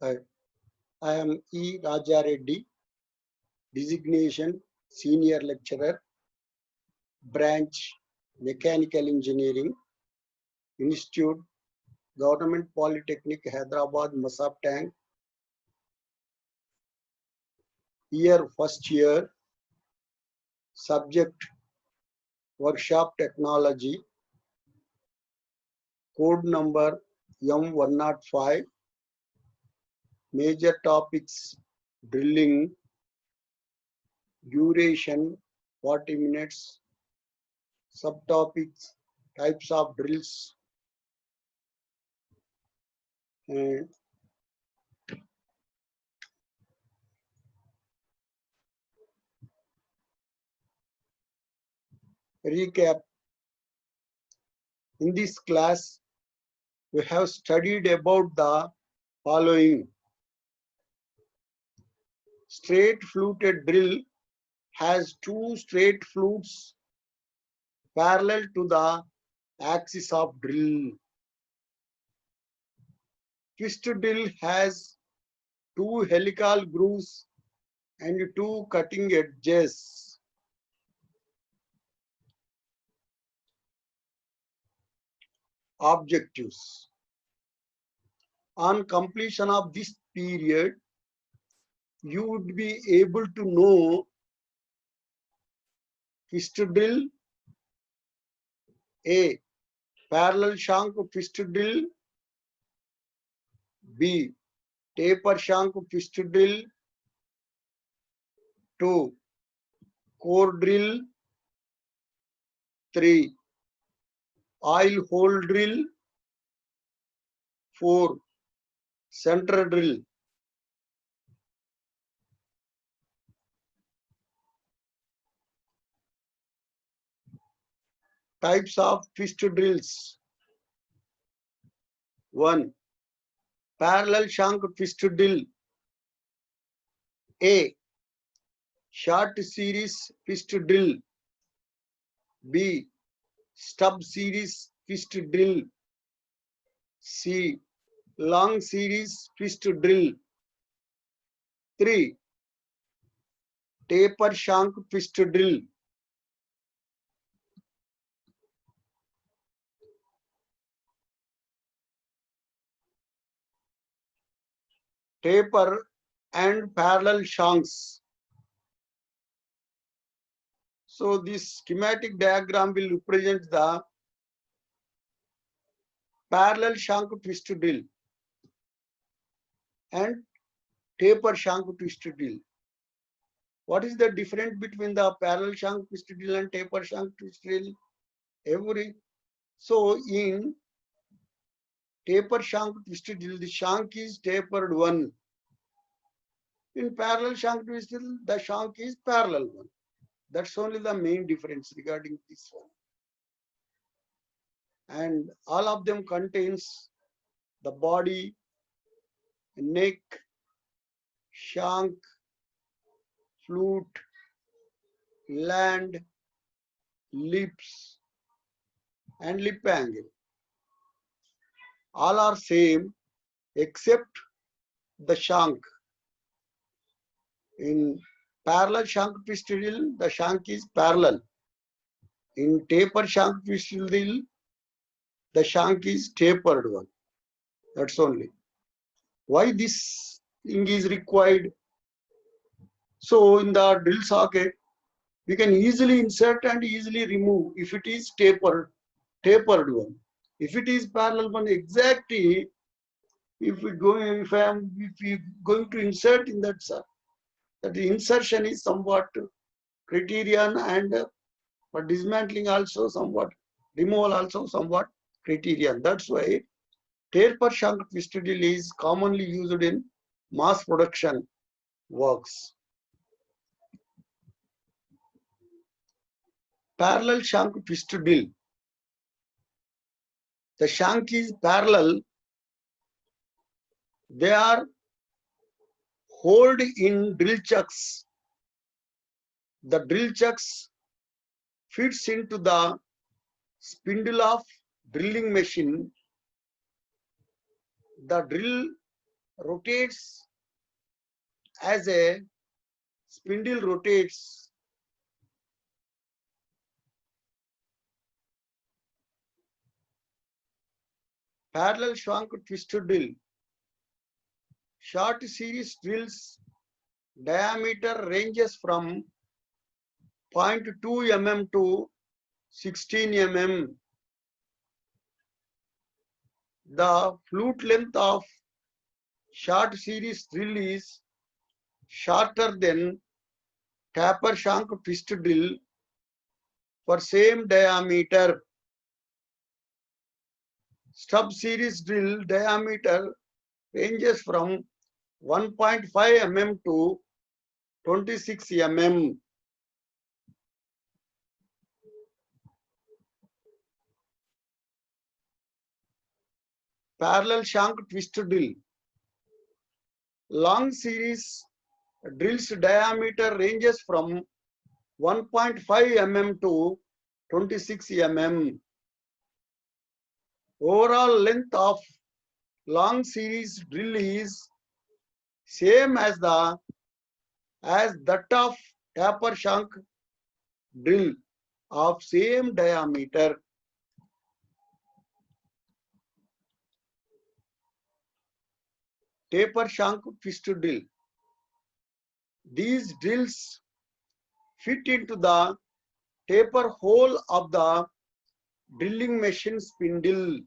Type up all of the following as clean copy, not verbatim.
Hi, I am E. Raja Reddy, designation Senior Lecturer, Branch Mechanical Engineering, Institute, Government Polytechnic, Hyderabad, Masab year first year, subject Workshop Technology, code number M105, major topics drilling, duration 40 minutes, subtopics types of drills, and recap. In this class, we have studied about the following. Straight fluted drill has two straight flutes parallel to the axis of drill. Twist drill has two helical grooves and two cutting edges. Objectives. On completion of this period, you would be able to know twist drill, A. Parallel shank twist drill, B. Taper shank twist drill, 2. Core drill, 3. Oil hole drill, 4. Center drill. Types of twist drills. 1. Parallel shank twist drill. A. Short series twist drill. B. Stub series twist drill. C. Long series twist drill. 3. Taper shank twist drill. Taper and parallel shanks. So this schematic diagram will represent the parallel shank twist drill and taper shank twist drill. What is the difference between the parallel shank twist drill and taper shank twist drill? So in taper shank twist drill, the shank is tapered one. In parallel shank twist drill, the shank is parallel one. That's only the main difference regarding this one. And all of them contains the body, neck, shank, flute, land, lips, and lip angle. All are same except the shank. In parallel shank twist drill, the shank is parallel. In taper shank twist drill, the shank is tapered one. That's only. Why this thing is required? So in the drill socket, we can easily insert and easily remove if it is tapered one. If it is parallel one, exactly if we going to insert in that, that the insertion is somewhat criterion, and for dismantling also somewhat, removal also somewhat criterion. That's why taper shank twist drill is commonly used in mass production works. Parallel shank twist drill. The shank is parallel. They are holed in drill chucks. The drill chucks fits into the spindle of drilling machine. The drill rotates as a spindle rotates. Parallel shank twisted drill. Short series drills diameter ranges from 0.2 mm to 16 mm. The flute length of short series drill is shorter than taper shank twist drill for same diameter. Stub series drill diameter ranges from 1.5 mm to 26 mm. Parallel shank twist drill. Long series drills diameter ranges from 1.5 mm to 26 mm. Overall length of long series drill is same as that of taper shank drill of same diameter. Taper shank twist drill. These drills fit into the taper hole of the drilling machine spindle.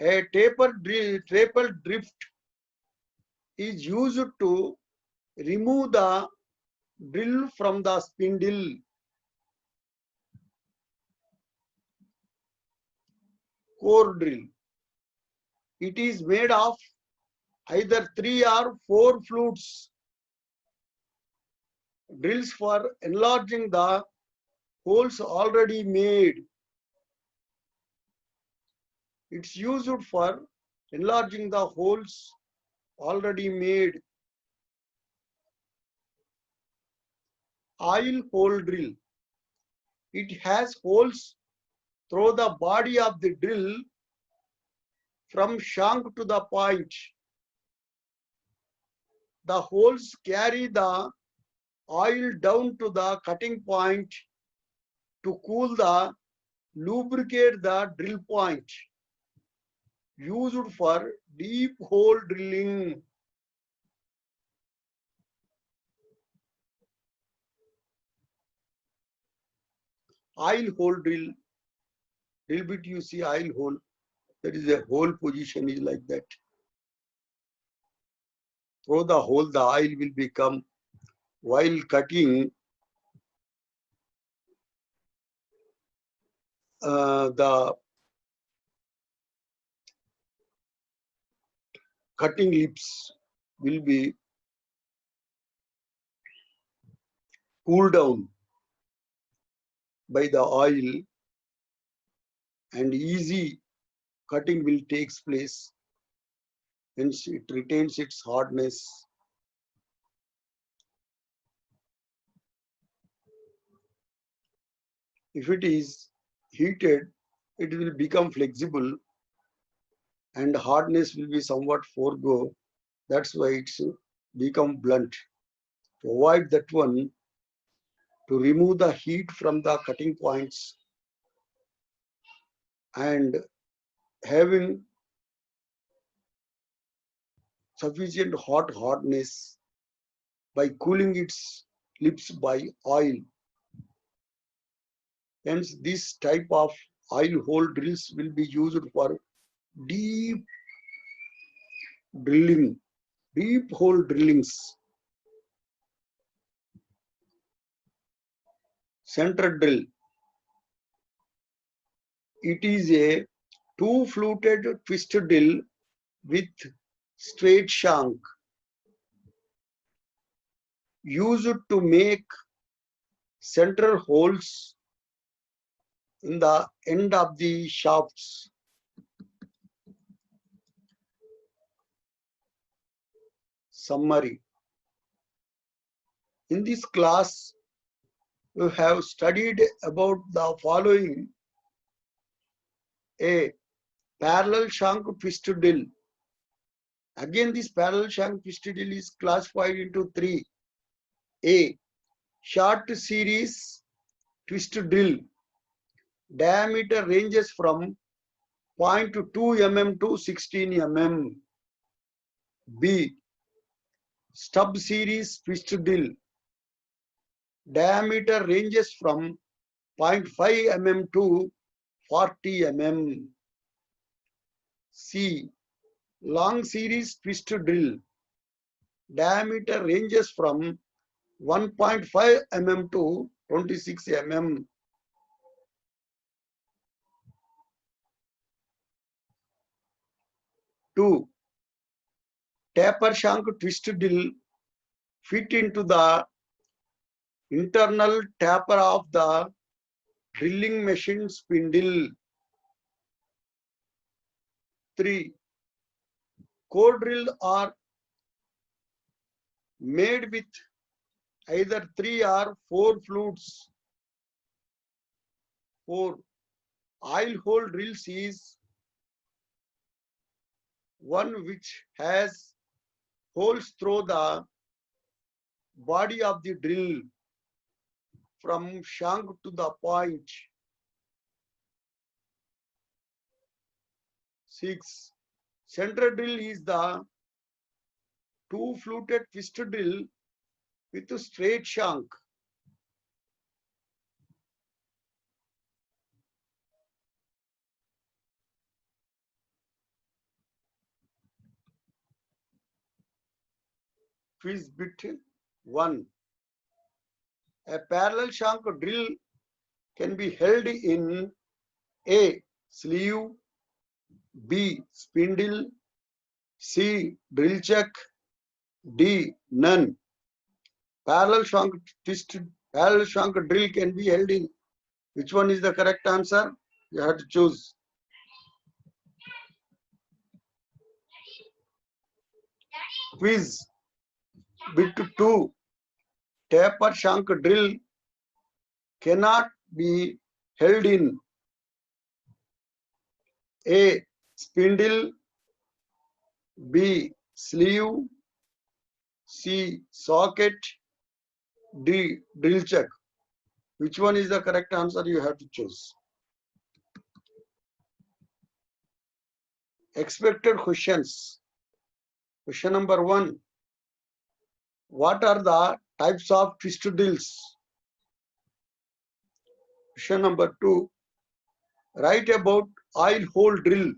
A taper drift is used to remove the drill from the spindle. Core drill. It is made of either 3 or 4 flutes. Drills for enlarging the holes already made. It's used for enlarging the holes already made. Oil hole drill. It has holes through the body of the drill from shank to the point. The holes carry the oil down to the cutting point to cool the lubricate the drill point. Used for deep hole drilling. Oil hole drill. Drill bit you see oil hole. That is a hole position is like that. Through the hole the oil will become while cutting the cutting lips will be cooled down by the oil and easy cutting will takes place. Hence it retains its hardness. If it is heated, it will become flexible and hardness will be somewhat forego. That's why it's become blunt. To avoid that one, to remove the heat from the cutting points and having sufficient hardness by cooling its lips by oil. Hence, this type of oil hole drills will be used for deep drilling, deep hole drillings. Center drill. It is a two-fluted twist drill with straight shank used to make center holes in the end of the shafts. Summary. In this class, we have studied about the following: A. Parallel shank twist drill. Again, this parallel shank twisted drill is classified into three. A. Short series twisted drill. Diameter ranges from 0.2 mm to 16 mm. B. Stub series twisted drill. Diameter ranges from 0.5 mm to 40 mm. C. Long series twisted drill. Diameter ranges from 1.5 mm to 26 mm. Two. Taper shank twisted drill fit into the internal taper of the drilling machine spindle. 3. Core drill are made with either 3 or 4 flutes. 4. Oil hole drills is one which has holes through the body of the drill from shank to the point. 6. Center drill is the two-fluted twisted drill with a straight shank. Quiz bit 1. A parallel shank drill can be held in A. Sleeve, B. Spindle, C. Drill chuck, D. None. Parallel shank drill can be held in. Which one is the correct answer? You have to choose. Quiz bit 2. Taper shank drill cannot be held in A. Spindle, B. Sleeve, C. Socket, D. Drill chuck. Which one is the correct answer? You have to choose. Expected questions. Question number 1. What are the types of twisted drills? Question number 2. Write about oil hole drill.